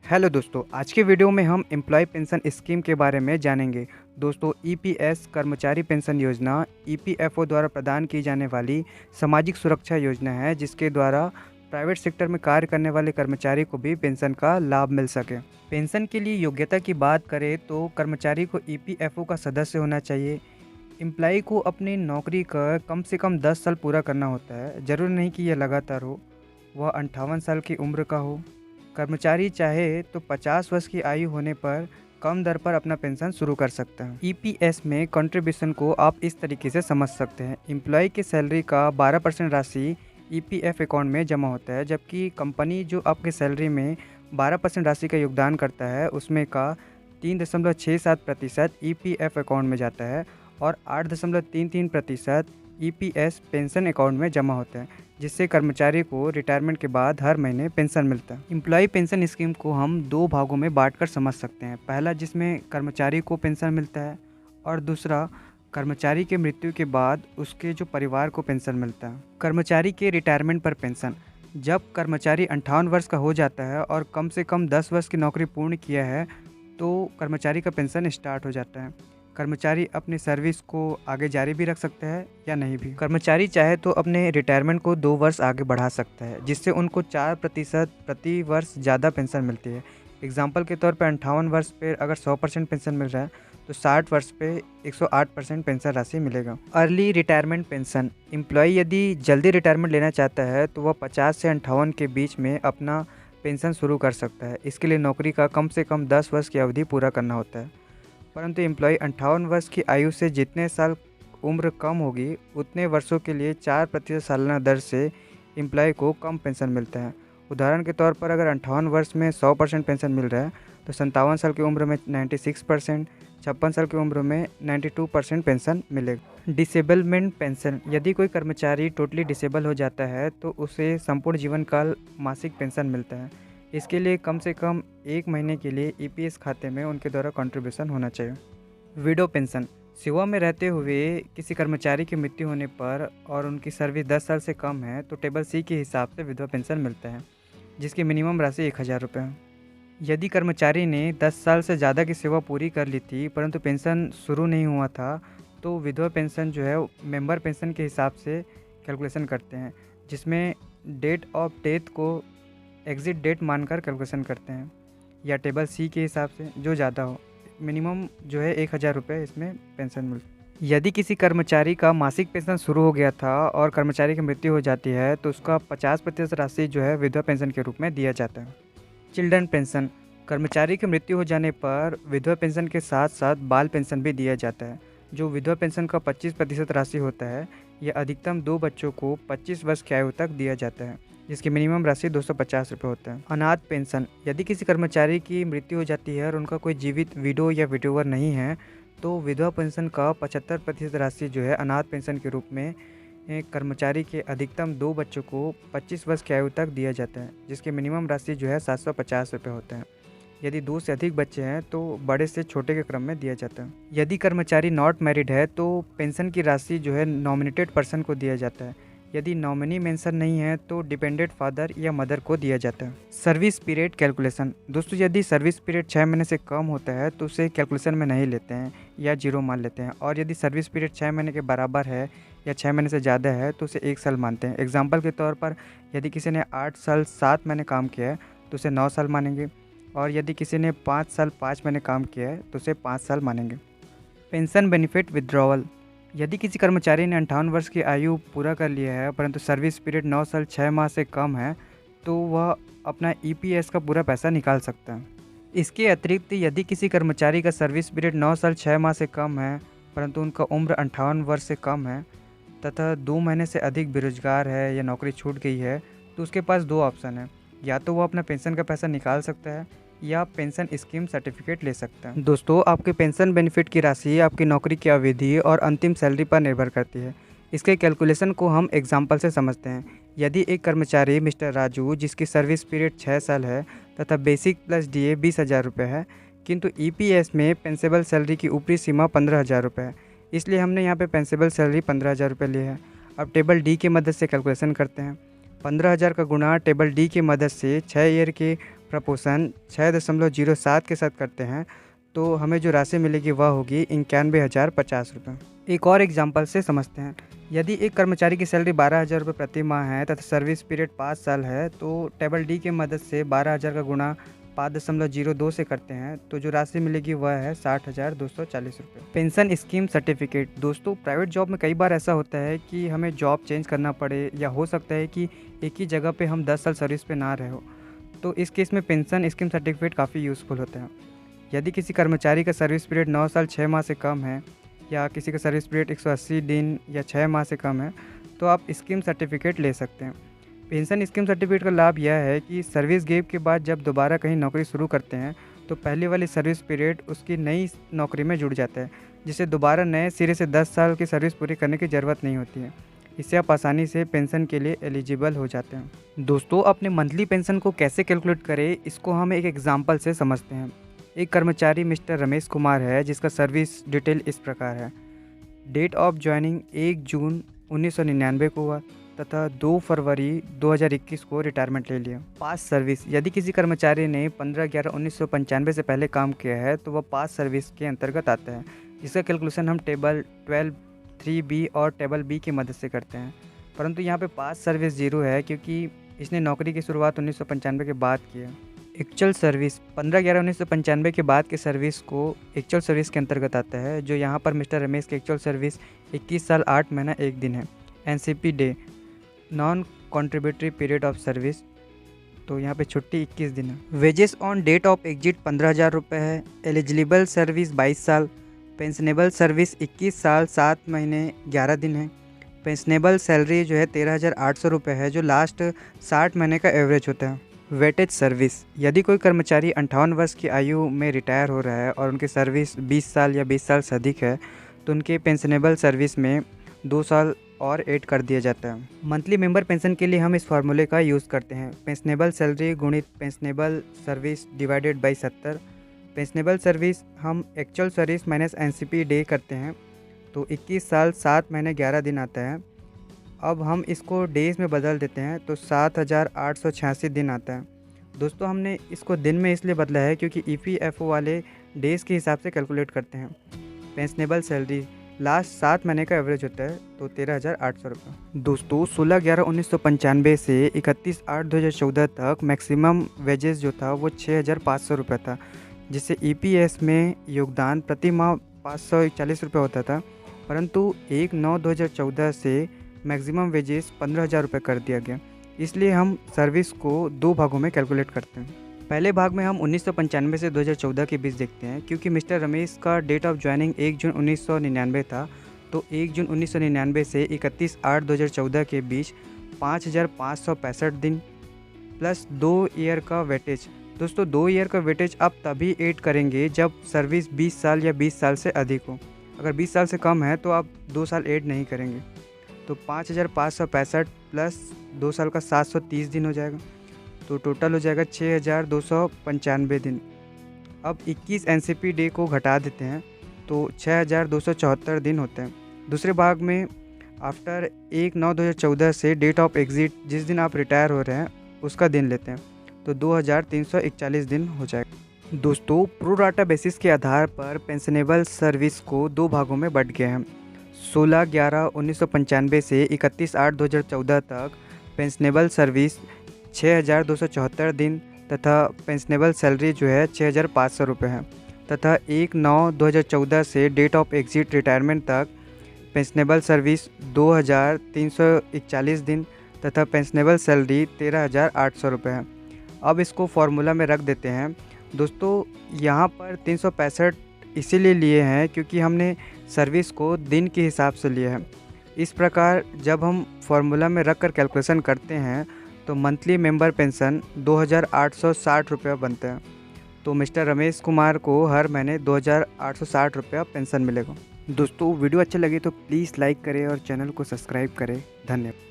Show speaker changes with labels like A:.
A: Hello दोस्तों, आज के वीडियो में हम एम्प्लॉय पेंशन स्कीम के बारे में जानेंगे। दोस्तों, ईपीएस कर्मचारी पेंशन योजना ईपीएफओ द्वारा प्रदान की जाने वाली सामाजिक सुरक्षा योजना है, जिसके द्वारा प्राइवेट सेक्टर में कार्य करने वाले कर्मचारी को भी पेंशन का लाभ मिल सके। पेंशन के लिए योग्यता की बात करें तो कर्मचारी को ईपीएफओ का सदस्य होना चाहिए। एम्प्लॉय को अपनी नौकरी का कम से कम 10 साल पूरा करना होता है। ज़रूरी नहीं कि यह लगातार हो। वह 58 साल की उम्र का हो। कर्मचारी चाहे तो 50 वर्ष की आयु होने पर कम दर पर अपना पेंशन शुरू कर सकता है। ईपीएस में कंट्रीब्यूशन को आप इस तरीके से समझ सकते हैं। एम्प्लॉय की सैलरी का 12% राशि ईपीएफ अकाउंट में जमा होता है, जबकि कंपनी जो आपके सैलरी में 12% राशि का योगदान करता है उसमें का 3.67% ईपीएफ अकाउंट में जाता है और 8.33% ईपीएस पेंशन अकाउंट में जमा होता है, जिससे कर्मचारी को रिटायरमेंट के बाद हर महीने पेंशन मिलता है। एम्प्लॉय पेंशन स्कीम को हम दो भागों में बांटकर समझ सकते हैं। पहला, जिसमें कर्मचारी को पेंशन मिलता है, और दूसरा कर्मचारी के मृत्यु के बाद उसके जो परिवार को पेंशन मिलता है। कर्मचारी के रिटायरमेंट पर पेंशन। जब कर्मचारी 58 वर्ष का हो जाता है और कम से कम 10 वर्ष की नौकरी पूर्ण किया है तो कर्मचारी का पेंशन स्टार्ट हो जाता है। कर्मचारी अपनी सर्विस को आगे जारी भी रख सकता है या नहीं भी। कर्मचारी चाहे तो अपने रिटायरमेंट को 2 वर्ष आगे बढ़ा सकता है, जिससे उनको 4% प्रति वर्ष ज़्यादा पेंशन मिलती है। एग्जाम्पल के तौर पर 58 वर्ष पे अगर 100% पेंशन मिल रहा है तो 60 वर्ष पे 108% पेंशन राशि मिलेगा। Early retirement pension. एम्प्लॉय यदि जल्दी रिटायरमेंट लेना चाहता है तो वह 50 से 58 के बीच में अपना पेंशन शुरू कर सकता है। इसके लिए नौकरी का कम से कम 10 वर्ष की अवधि पूरा करना होता है। परंतु एम्प्लॉय 58 वर्ष की आयु से जितने साल उम्र कम होगी उतने वर्षों के लिए 4% सालाना दर से एम्प्लॉय को कम पेंशन मिलता है। उदाहरण के तौर पर अगर 58 वर्ष में 100% पेंशन मिल रहा है तो 57 साल की उम्र में 96%, 56 साल की उम्र में 92% पेंशन मिलेगा। Disablement pension. यदि कोई कर्मचारी टोटली डिसेबल हो जाता है तो उसे संपूर्ण जीवन काल मासिक पेंशन मिलता है। इसके लिए कम से कम 1 महीने के लिए ईपीएस खाते में उनके द्वारा कंट्रीब्यूशन होना चाहिए। Window pension. सेवा में रहते हुए किसी कर्मचारी की मृत्यु होने पर और उनकी सर्विस 10 साल से कम है तो टेबल सी के हिसाब से विधवा पेंशन मिलता है, जिसकी मिनिमम राशि 1000 रुपये है। यदि कर्मचारी ने 10 साल से ज़्यादा की सेवा पूरी कर ली थी परंतु पेंशन शुरू नहीं हुआ था तो विधवा पेंशन जो है मेंबर पेंशन के हिसाब से कैलकुलेशन करते हैं, जिसमें डेट ऑफ डेथ को एग्जिट डेट मानकर कैलकुलेशन करते हैं, या टेबल सी के हिसाब से जो ज़्यादा हो। मिनिमम जो है 1000 रुपये इसमें पेंशन मिलती है। यदि किसी कर्मचारी का मासिक पेंशन शुरू हो गया था और कर्मचारी की मृत्यु हो जाती है तो उसका 50% राशि जो है विधवा पेंशन के रूप में दिया जाता है। Children pension. कर्मचारी की मृत्यु हो जाने पर विधवा पेंशन के साथ साथ बाल पेंशन भी दिया जाता है। जो विधवा पेंशन का 25% राशि होता है यह अधिकतम 2 बच्चों को 25 वर्ष की आयु तक दिया जाता है, जिसकी मिनिमम राशि 250 रुपये होता है। अनाथ पेंशन। यदि किसी कर्मचारी की मृत्यु हो जाती है और उनका कोई जीवित विडो या विडोवर नहीं है तो विधवा पेंशन का 75% राशि जो है अनाथ पेंशन के रूप में कर्मचारी के अधिकतम 2 बच्चों को 25 वर्ष की आयु तक दिया जाता है, जिसकी मिनिमम राशि जो है 750 रुपये होता है। यदि 2 से अधिक बच्चे हैं तो बड़े से छोटे के क्रम में दिया जाता है। यदि कर्मचारी नॉट मैरिड है तो पेंशन की राशि जो है नॉमिनेटेड पर्सन को दिया जाता है। यदि नॉमिनी मेंशन नहीं है तो डिपेंडेंट फादर या मदर को दिया जाता है। Service period calculation. दोस्तों, यदि सर्विस पीरियड 6 महीने से कम होता है तो उसे कैलकुलेशन में नहीं लेते हैं या 0 मान लेते हैं, और यदि सर्विस पीरियड 6 महीने के बराबर है या 6 महीने से ज़्यादा है तो उसे 1 साल मानते हैं। एग्जाम्पल के तौर पर यदि किसी ने 8 साल 7 महीने काम किया है तो उसे 9 साल मानेंगे, और यदि किसी ने 5 साल 5 महीने काम किया है तो उसे 5 साल मानेंगे। Pension benefit withdrawal. यदि किसी कर्मचारी ने 58 वर्ष की आयु पूरा कर लिया है परंतु सर्विस पीरियड 9 साल 6 माह से कम है तो वह अपना ईपीएस का पूरा पैसा निकाल सकता है। इसके अतिरिक्त यदि किसी कर्मचारी का सर्विस पीरियड 9 साल 6 माह से कम है परंतु उनका उम्र 58 वर्ष से कम है तथा 2 महीने से अधिक बेरोजगार है या नौकरी छूट गई है तो उसके पास 2 ऑप्शन है। या तो वो अपना पेंशन का पैसा निकाल सकता है या पेंशन स्कीम सर्टिफिकेट ले सकता है। दोस्तों, आपके पेंशन बेनिफिट की राशि आपकी नौकरी की अवधि और अंतिम सैलरी पर निर्भर करती है। इसके कैलकुलेशन को हम एग्जाम्पल से समझते हैं। यदि एक कर्मचारी मिस्टर राजू जिसकी सर्विस पीरियड 6 साल है तथा बेसिक प्लस डीए 20,000 रुपये है, किंतु ईपीएस में पेंसेबल सैलरी की ऊपरी सीमा 15,000 रुपये है, इसलिए हमने यहाँ पे पेंसेबल सैलरी 15,000 रुपये ली है। अब टेबल डी की मदद से कैलकुलेशन करते हैं। 15,000 का गुणा टेबल डी की मदद से 6 ईयर के प्रपोशन 6.07 के साथ करते हैं तो हमें जो राशि मिलेगी वह होगी 91,050 रुपये। एक और एग्जाम्पल से समझते हैं। यदि एक कर्मचारी की सैलरी 12,000 रुपये प्रति माह है तथा सर्विस पीरियड 5 साल है तो टेबल डी की मदद से 12,000 का गुणा 5.02 से करते हैं तो जो राशि मिलेगी वह है 60,240 रुपये। Pension scheme certificate. दोस्तों, प्राइवेट जॉब में कई बार ऐसा होता है कि हमें जॉब चेंज करना पड़े या हो सकता है कि एक ही जगह पे हम 10 साल सर्विस पे ना रहे हो, तो इस केस में पेंशन स्कीम सर्टिफिकेट काफ़ी यूज़फुल होता है। यदि किसी कर्मचारी का सर्विस पीरियड 9 साल 6 माह से कम है या किसी का सर्विस पीरियड 180 दिन या 6 माह से कम है तो आप स्कीम सर्टिफिकेट ले सकते हैं। पेंशन स्कीम सर्टिफिकेट का लाभ यह है कि सर्विस गैप के बाद जब दोबारा कहीं नौकरी शुरू करते हैं तो पहले वाली सर्विस पीरियड उसकी नई नौकरी में जुड़ जाता है, जिससे दोबारा नए सिरे से 10 साल की सर्विस पूरी करने की ज़रूरत नहीं होती है। इससे आप आसानी से पेंशन के लिए एलिजिबल हो जाते हैं। दोस्तों, अपने मंथली पेंशन को कैसे कैलकुलेट करें इसको हम एक एग्जाम्पल से समझते हैं। एक कर्मचारी मिस्टर रमेश कुमार है जिसका सर्विस डिटेल इस प्रकार है। डेट ऑफ ज्वाइनिंग 1 जून 1999 को हुआ तथा 2 फरवरी 2021 को रिटायरमेंट ले लिया। पास सर्विस। यदि किसी कर्मचारी ने 15/11/1995 से पहले काम किया है तो वह पास सर्विस के अंतर्गत आता है, जिसका कैलकुलेशन हम टेबल 12(3)(b) और टेबल बी की मदद से करते हैं। परंतु यहाँ पे पास सर्विस 0 है क्योंकि इसने नौकरी की शुरुआत 1995 के बाद की है। Actual service. 15/11/1995 के बाद के सर्विस को एक्चुअल सर्विस के अंतर्गत आता है, जो यहाँ पर मिस्टर रमेश की एक्चुअल सर्विस 21 साल 8 महीना 1 दिन है। NCP day, non contributory period of service, तो यहाँ पे छुट्टी 21 दिन है। Wages on date of exit 15,000 रुपये है। एलिजिबल सर्विस 22 साल। पेंशनेबल सर्विस 21 साल 7 महीने 11 दिन है। पेंशनेबल सैलरी जो है 13,800 रुपये है, जो लास्ट 60 महीने का एवरेज होता है। Weightage service. यदि कोई कर्मचारी 58 वर्ष की आयु में रिटायर हो रहा है और उनकी सर्विस 20 साल या 20 साल से अधिक है तो उनके पेंशनेबल सर्विस में 2 साल और ऐड कर दिया जाता है। मंथली मेंबर पेंशन के लिए हम इस फार्मूले का यूज़ करते हैं। पेंशनेबल सैलरी गुणित pensionable service divided by 70। Pensionable service हम actual service minus NCP day करते हैं तो 21 साल 7 महीने 11 दिन आता है। अब हम इसको डेज़ में बदल देते हैं तो 7,886 दिन आता है। दोस्तों, हमने इसको दिन में इसलिए बदला है क्योंकि ईपीएफओ वाले डेज़ के हिसाब से कैलकुलेट करते हैं। पेंशनेबल सैलरी लास्ट 7 महीने का एवरेज होता है तो 13,800 रुपये। दोस्तों, 16/11/1995 से 31/8/2014 तक मैक्सिमम वेजेस जो था वो 6,500 रुपये था, जिससे ईपीएस में योगदान प्रति माह 541 रुपये होता था। परंतु 1/9/2014 से मैक्सिमम वेजेस 15,000 रुपये कर दिया गया। इसलिए हम सर्विस को 2 भागों में कैलकुलेट करते हैं। पहले भाग में हम 1995 से 2014 के बीच देखते हैं, क्योंकि मिस्टर रमेश का डेट ऑफ ज्वाइनिंग 1 जून 1999 था तो 1 जून 1999 से 31/8/2014 के बीच 5,565 दिन प्लस 2 ईयर का वेटेज। दोस्तों, 2 ईयर का वेटेज आप तभी ऐड करेंगे जब सर्विस 20 साल या 20 साल से अधिक हो। अगर 20 साल से कम है तो आप 2 साल ऐड नहीं करेंगे। तो 5,565 प्लस 2 साल का 730 दिन हो जाएगा, तो टोटल हो जाएगा 6,295 दिन। अब 21 एनसीपी डे को घटा देते हैं तो 6,274 दिन होते हैं। दूसरे भाग में आफ्टर 1/9/2014 से डेट ऑफ एग्जिट जिस दिन आप रिटायर हो रहे हैं उसका दिन लेते हैं तो 2,341 दिन हो जाएगा। दोस्तों, प्रो राटा बेसिस के आधार पर पेंशनेबल सर्विस को 2 भागों में बंट गए हैं। 16/11/1995 से 31/8/2014 तक पेंशनेबल सर्विस 6,274 दिन तथा पेंशनेबल सैलरी जो है 6,500 रुपये है, तथा 1/9/2014 से डेट ऑफ एग्जिट रिटायरमेंट तक पेंशनेबल सर्विस 2,341 दिन तथा पेंशनेबल सैलरी 13,800 रुपये है। अब इसको फार्मूला में रख देते हैं। दोस्तों, यहाँ पर 365 इसीलिए लिए हैं क्योंकि हमने सर्विस को दिन के हिसाब से लिया है। इस प्रकार जब हम फार्मूला में रख कर कैलकुलेशन करते हैं तो मंथली मेंबर पेंशन 2,860 रुपये बनते हैं। तो मिस्टर रमेश कुमार को हर महीने 2,860 रुपया पेंशन मिलेगा। दोस्तों, वीडियो अच्छी लगी तो प्लीज़ लाइक करें और चैनल को सब्सक्राइब करें। धन्यवाद।